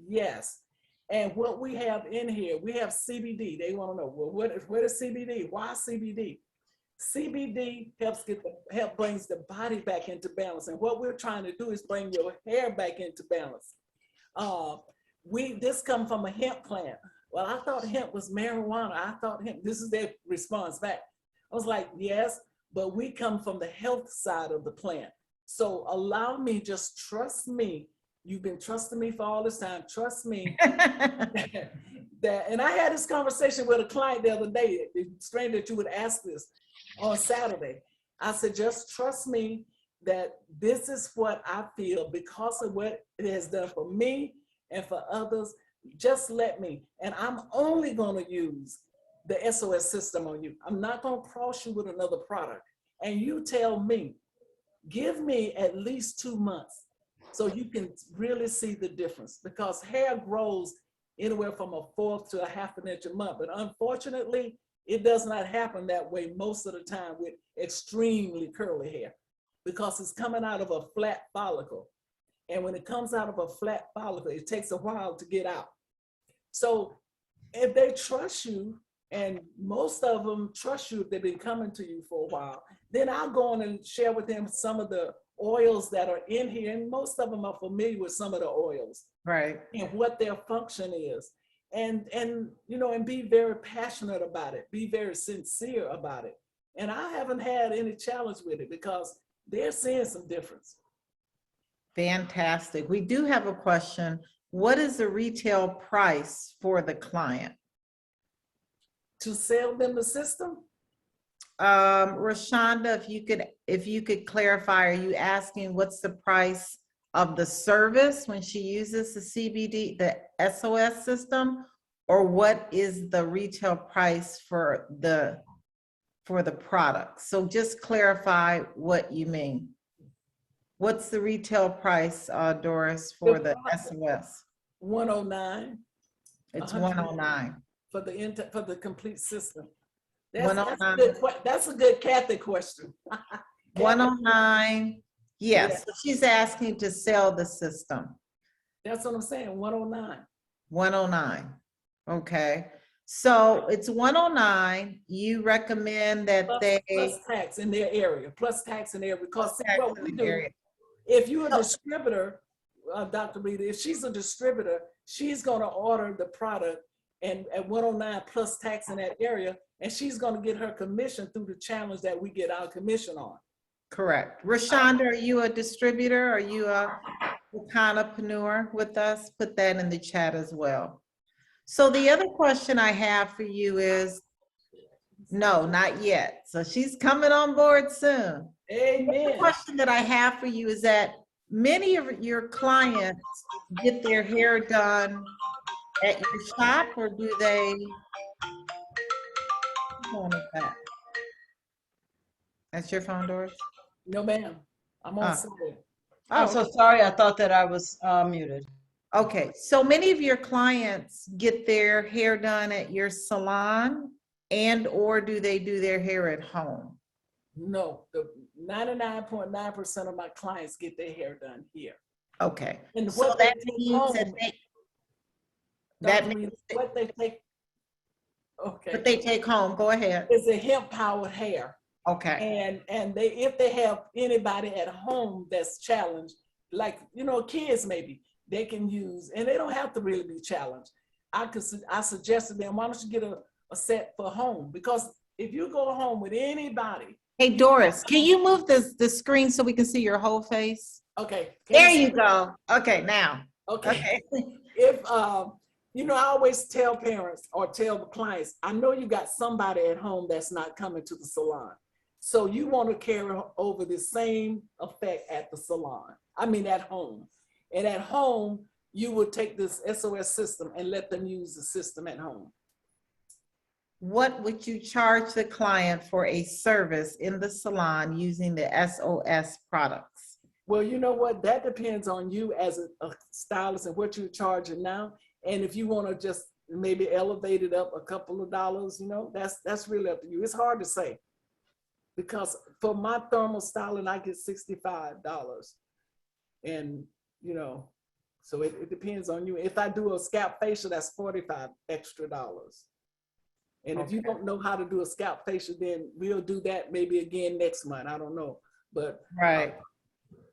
Yes. And what we have in here, we have CBD. They want to know, well, what is CBD? Why CBD? CBD brings the body back into balance. And what we're trying to do is bring your hair back into balance. This comes from a hemp plant. Well, I thought hemp was marijuana. I thought hemp, this is their response back. I was like, yes, but we come from the health side of the plant. So allow me, just trust me. You've been trusting me for all this time. Trust me. And I had this conversation with a client the other day. It's strange that you would ask this on Saturday. I said, just trust me that this is what I feel because of what it has done for me and for others. Just let me. And I'm only going to use the SOS system on you. I'm not going to cross you with another product. And you tell me, give me at least 2 months so you can really see the difference, because hair grows anywhere from 1/4 to 1/2 inch a month. But unfortunately, it does not happen that way most of the time with extremely curly hair, because it's coming out of a flat follicle. And when it comes out of a flat follicle, it takes a while to get out. So if they trust you, and most of them trust you if they've been coming to you for a while, then I'll go on and share with them some of the oils that are in here. And most of them are familiar with some of the oils. Right. And what their function is. And be very passionate about it. Be very sincere about it. And I haven't had any challenge with it because they're seeing some difference. Fantastic. We do have a question. What is the retail price for the client? To sell them the system? Rashonda, if you could clarify, are you asking what's the price of the service when she uses the CBD, the SOS system, or what is the retail price for the product? So just clarify what you mean. What's the retail price, Doris, for the SOS? $109. It's $109 for the complete system. That's a good Kathy question. $109. Yes, yeah. She's asking to sell the system. That's what I'm saying. $109. $109. Okay. So it's 109. You recommend that Plus tax in their area, plus tax in there, because see, tax what in we the do, area. if you're a distributor, Dr. Rita, if she's a distributor, she's gonna order the product and at 109 plus tax in that area, and she's gonna get her commission through the challenge that we get our commission on. Correct. Rashonda, are you a distributor? Are you a Wakanapreneur with us? Put that in the chat as well. So the other question I have for you is, no, not yet. So she's coming on board soon. Amen. The question that I have for you is that many of your clients get their hair done at your shop, or do they? What's going with that? That's your phone, Doris? No, ma'am. I'm on site. I'm so sorry. I thought that I was muted. Okay, so many of your clients get their hair done at your salon, and or do they do their hair at home? No, the 99.9% of my clients get their hair done here. Okay, And so what that they take means home, that means what they take, okay, what they take home. Go ahead. is a hemp powered hair. Okay. And they, if they have anybody at home that's challenged, like, you know, kids maybe, they can use, and they don't have to really be challenged. I suggested them, why don't you get a set for home? Because if you go home with anybody. Hey, Doris, can you move the screen so we can see your whole face? Okay. There you go. Okay, now. Okay. If, you know, I always tell parents or tell the clients, I know you got somebody at home that's not coming to the salon. So you want to carry over the same effect at the salon. I mean, at home. And at home, you would take this SOS system and let them use the system at home. What would you charge the client for a service in the salon using the SOS products? Well, you know what? That depends on you as a stylist and what you're charging now. And if you want to just maybe elevate it up a couple of dollars, you know, that's really up to you. It's hard to say. Because for my thermal styling, I get $65. And, you know, so it depends on you. If I do a scalp facial, that's $45 extra. And if you don't know how to do a scalp facial, then we'll do that maybe again next month. I don't know. But right.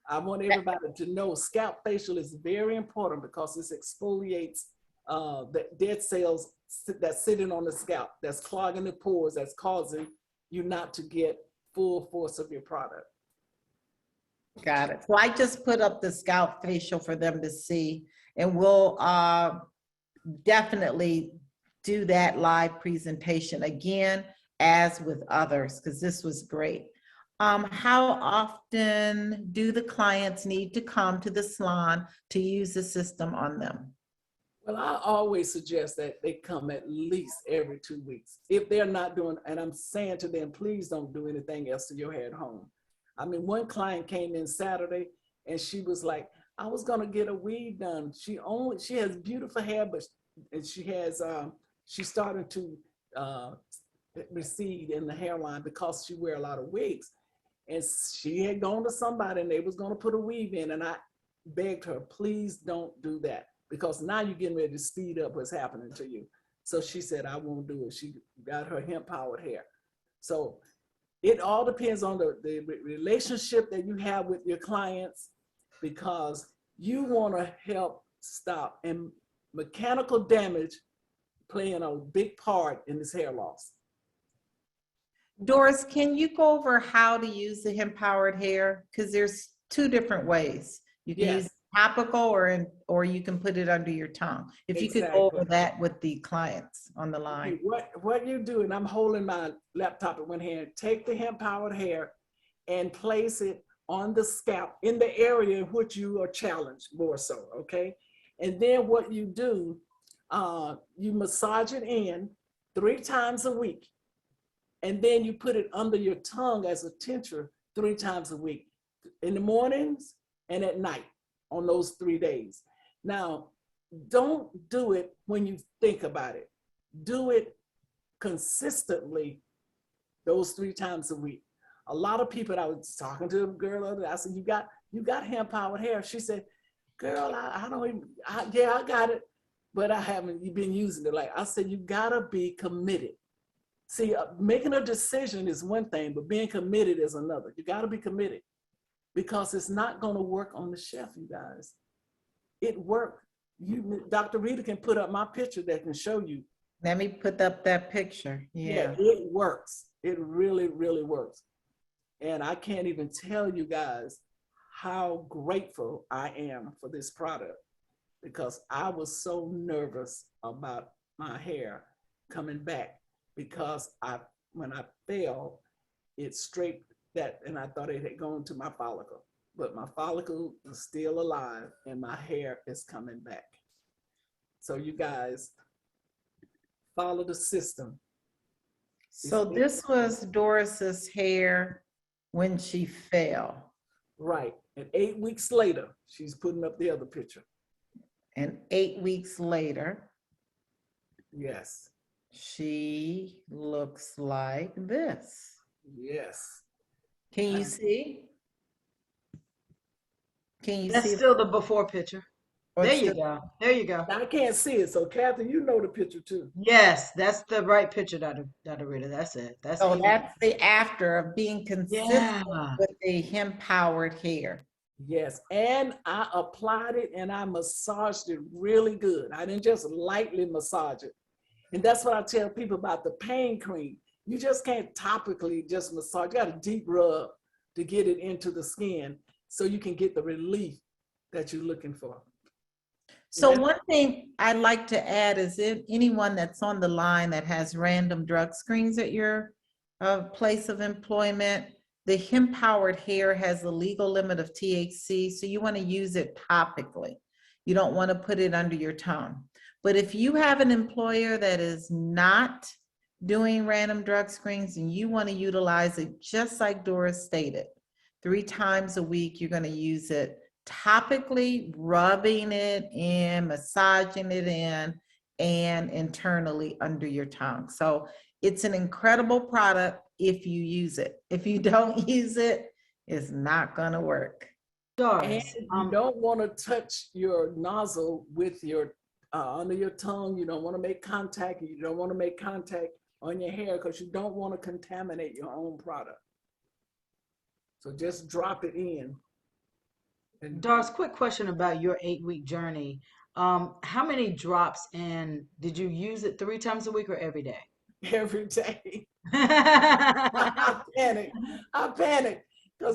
I want everybody to know scalp facial is very important because it exfoliates the dead cells that's sitting on the scalp, that's clogging the pores, that's causing you not to get full force of your product. Got it. So I just put up the scalp facial for them to see, and we'll definitely do that live presentation again, as with others, because this was great. How often do the clients need to come to the salon to use the system on them? Well, I always suggest that they come at least every 2 weeks. If they're not doing, and I'm saying to them, please don't do anything else to your hair at home. I mean, one client came in Saturday and she was like, I was gonna get a weave done. She has beautiful hair, but she's starting to recede in the hairline because she wear a lot of wigs. And she had gone to somebody and they was gonna put a weave in, and I begged her, please don't do that, because now you're getting ready to speed up what's happening to you. So she said, I won't do it. She got her hemp powered hair. So it all depends on the relationship that you have with your clients, because you want to help stop, and mechanical damage playing a big part in this hair loss. Doris, can you go over how to use the hemp powered hair? Because there's two different ways. You can use topical, or you can put it under your tongue. If you could go over that with the clients on the line. What you do, and I'm holding my laptop in one hand, take the hemp powered hair and place it on the scalp in the area in which you are challenged more so, okay? And then what you do, you massage it in 3 times a week. And then you put it under your tongue as a tincture 3 times a week, in the mornings and at night on those 3 days. Now, don't do it when you think about it. Do it consistently those 3 times a week. A lot of people, I was talking to a girl the other day, I said, you got hemp powered hair. She said, girl, I don't even, yeah, I got it. but I haven't been using it. Like I said, you gotta be committed. See, making a decision is one thing, but being committed is another. You gotta be committed because it's not gonna work on the shelf, you guys. It worked. Dr. Rita can put up my picture that can show you. Let me put up that picture. Yeah. It works. It really, really works. And I can't even tell you guys how grateful I am for this product because I was so nervous about my hair coming back because when I fell, it straight that, and I thought it had gone to my follicle, but my follicle is still alive and my hair is coming back. So you guys follow the system. So this was Doris's hair when she fell. Right. And 8 weeks later, she's putting up the other picture. And 8 weeks later, yes, she looks like this. Yes. Can you see? Can you That's see? still the before picture. There you go. There you go. I can't see it. So Catherine, you know the picture too. Yes, that's the right picture, Dr. Rita. That's it. That's So it. that's the after of being consistent Yeah. with the hemp-powered hair. Yes. And I applied it and I massaged it really good. I didn't just lightly massage it. And that's what I tell people about the pain cream. You just can't topically just massage. You got a deep rub to get it into the skin so you can get the relief that you're looking for. So one thing I'd like to add is if anyone that's on the line that has random drug screens at your place of employment, the hemp-powered hair has a legal limit of THC, so you want to use it topically. You don't want to put it under your tongue. But if you have an employer that is not doing random drug screens and you want to utilize it just like Doris stated, 3 times a week, you're going to use it topically, rubbing it in, massaging it in, and internally under your tongue. So it's an incredible product if you use it. If you don't use it, it's not gonna work. And you don't want to touch your nozzle with your under your tongue. You don't want to make contact. You don't want to make contact on your hair because you don't want to contaminate your own product. So just drop it in. And Doris, quick question about your 8-week journey. How many drops and did you use it 3 times a week or every day? Every day. I panicked.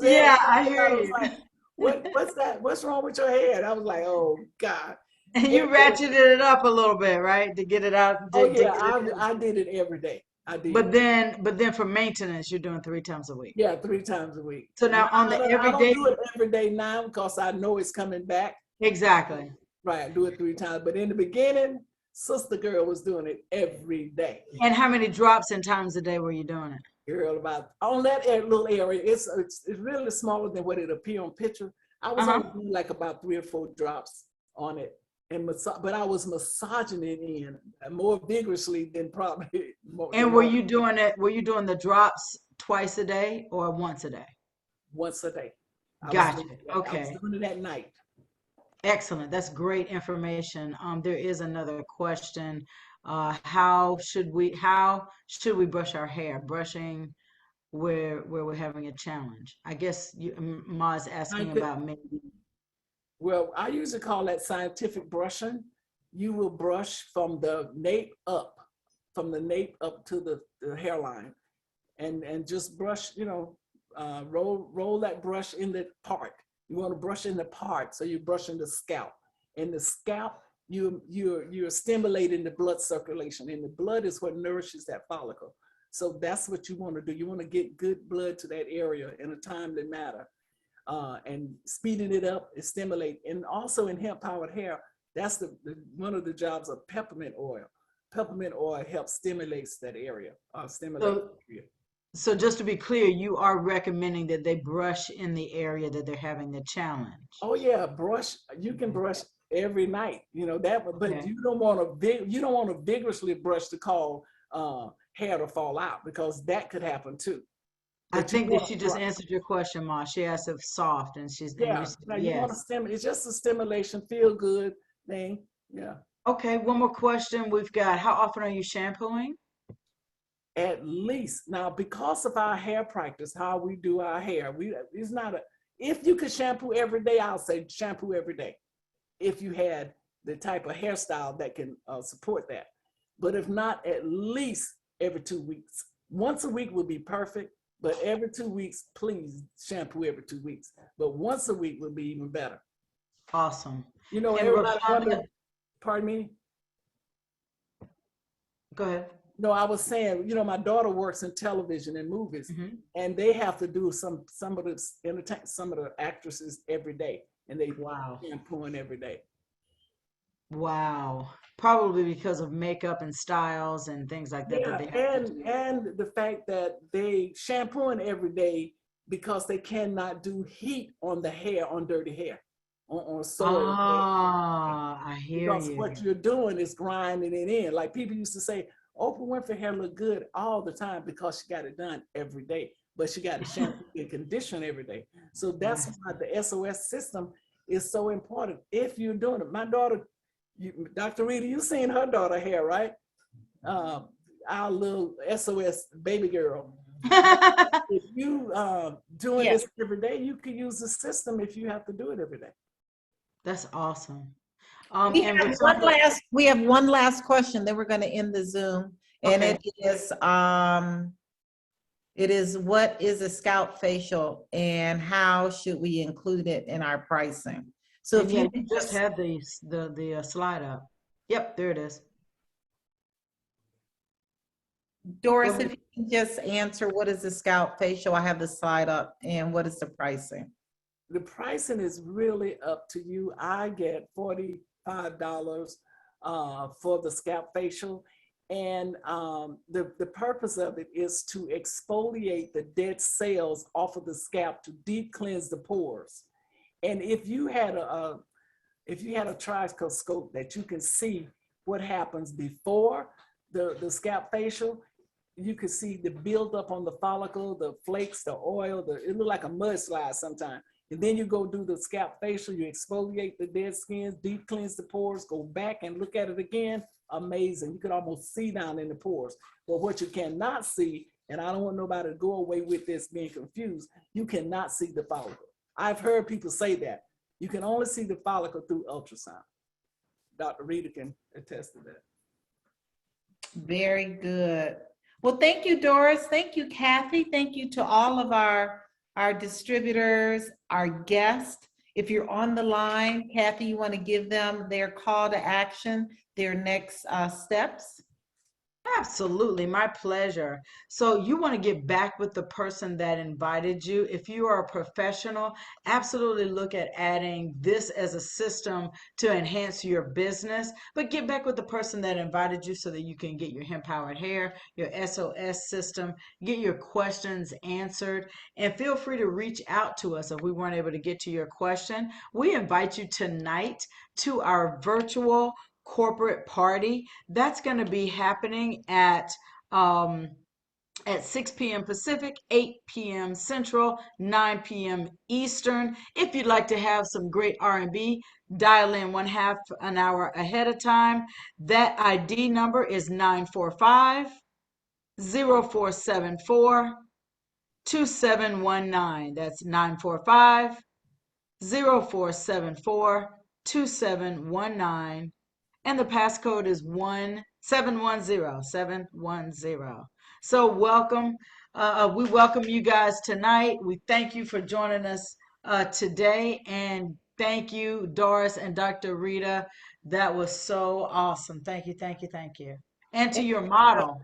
Yeah, I hear you. Like, what's that? What's wrong with your head? I was like, oh God. And you ratcheted it up a little bit, right? To get it out. I did it every day. I did. But then for maintenance, you're doing 3 times a week. Yeah, 3 times a week. So now on the everyday. I don't do it every day now because I know it's coming back. Exactly. Right, I do it 3 times. But in the beginning, Sister Girl was doing it every day. And how many drops and times a day were you doing it? Girl, about on that little area, it's really smaller than what it appeared on picture. I was only doing like about 3 or 4 drops on it. But I was massaging it in more vigorously than probably more. And were you doing the drops twice a day or once a day? Once a day. Gotcha. Okay. I was doing it at night. Excellent. That's great information. There is another question. How should we brush our hair? Brushing where we're having a challenge. I guess Ma's asking about maybe. Well, I usually call that scientific brushing. You will brush from the nape up to the hairline, and just brush. Roll that brush in the part. You want to brush in the part, so you're brushing the scalp. In the scalp, you're stimulating the blood circulation, and the blood is what nourishes that follicle. So that's what you want to do. You want to get good blood to that area in a timely manner. And speeding it up is stimulate. And also in hemp-powered hair, that's one of the jobs of peppermint oil. Peppermint oil helps stimulates that area. So just to be clear, you are recommending that they brush in the area that they're having the challenge. Oh yeah, brush. You can brush every night. But you don't want to vigorously brush to cause hair to fall out because that could happen too. I think that she just answered your question, Ma. She asked if soft, and she's you want to stimulate. It's just a stimulation, feel good thing. Yeah. Okay, one more question we've got. How often are you shampooing? At least now, because of our hair practice, how we do our hair, it's not a, if you could shampoo every day, I'll say shampoo every day. If you had the type of hairstyle that can support that. But if not, at least every 2 weeks. Once a week would be perfect, but every 2 weeks, please shampoo every 2 weeks. But once a week would be even better. Awesome. You know, And everybody Roshonda, wonder, pardon me? go ahead. No, I was saying, you know, my daughter works in television and movies, Mhm. and they have to do some of the actresses every day, and they Wow. shampooing every day. Wow. Probably because of makeup and styles and things like that Yeah, that they have to do. and the fact that they shampooing every day because they cannot do heat on the hair, on dirty hair, on soil hair. Ah, I hear Because you. what you're doing is grinding it in. Like people used to say, Oprah Winfrey hair look good all the time because she got it done every day, but she got to shampoo and condition every day. So that's Yes. why the SOS system is so important. If you're doing it, my daughter, Dr. Rita, you seen her daughter hair, right? Our little SOS baby girl. If you doing Yes. this every day, you can use the system if you have to do it every day. That's awesome. We And have one Roshonda, last question, then we're going to end the Zoom. And okay. it is what is a scalp facial and how should we include it in our pricing? So And if yeah, you you could just had the slide up. Yep, there it is. Doris, Go if you can just answer what is the scalp facial? I have the slide up, and what is the pricing? The pricing is really up to you. I get $45 for the scalp facial. And the purpose of it is to exfoliate the dead cells off of the scalp to deep cleanse the pores. And if you had a trichoscope that you can see what happens before the scalp facial, you can see the buildup on the follicle, the flakes, the oil, it look like a mudslide sometimes. And then you go do the scalp facial, you exfoliate the dead skins, deep cleanse the pores, go back and look at it again. Amazing. You can almost see down in the pores. But what you cannot see, and I don't want nobody to go away with this being confused, you cannot see the follicle. I've heard people say that. You can only see the follicle through ultrasound. Dr. Rita can attest to that. Very good. Well, thank you, Doris. Thank you, Kathy. Thank you to all of our distributors, our guests. If you're on the line, Kathy, you want to give them their call to action, their next steps? Absolutely, my pleasure. So you want to get back with the person that invited you. If you are a professional, absolutely look at adding this as a system to enhance your business, but get back with the person that invited you so that you can get your hemp powered hair, your SOS system, get your questions answered, and feel free to reach out to us if we weren't able to get to your question. We invite you tonight to our virtual corporate party. That's going to be happening at 6 p.m. Pacific, 8 p.m. Central, 9 p.m. Eastern. If you'd like to have some great R&B, dial in 1/2 an hour ahead of time. That ID number is 945-0474-2719. That's 945-0474-2719. And the passcode is 710. So welcome. We welcome you guys tonight. We thank you for joining us today. And thank you, Doris and Dr. Rita. That was so awesome. Thank you, thank you, thank you. And to your model.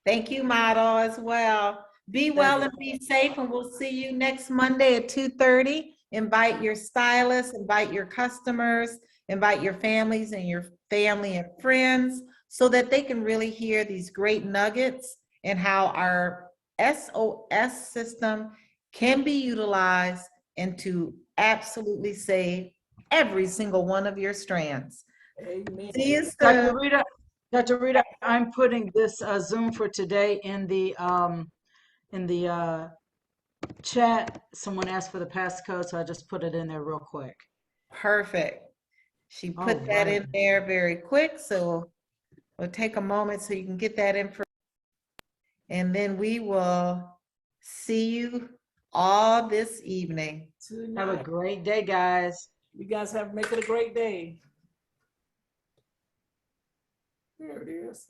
Thank you, model, as well. Be well and be safe, and we'll see you next Monday at 2:30. Invite your stylists, invite your customers, invite your families and your family and friends so that they can really hear these great nuggets and how our SOS system can be utilized and to absolutely save every single one of your strands. Amen. See you Dr. soon. Dr. Rita, I'm putting this Zoom for today in the chat. Someone asked for the passcode, so I just put it in there real quick. Perfect. She All put that in right. there very quick, so we'll take a moment so you can get that information. And then we will see you all this evening. Have a Tonight. great day, guys. You guys make it a great day. There it is.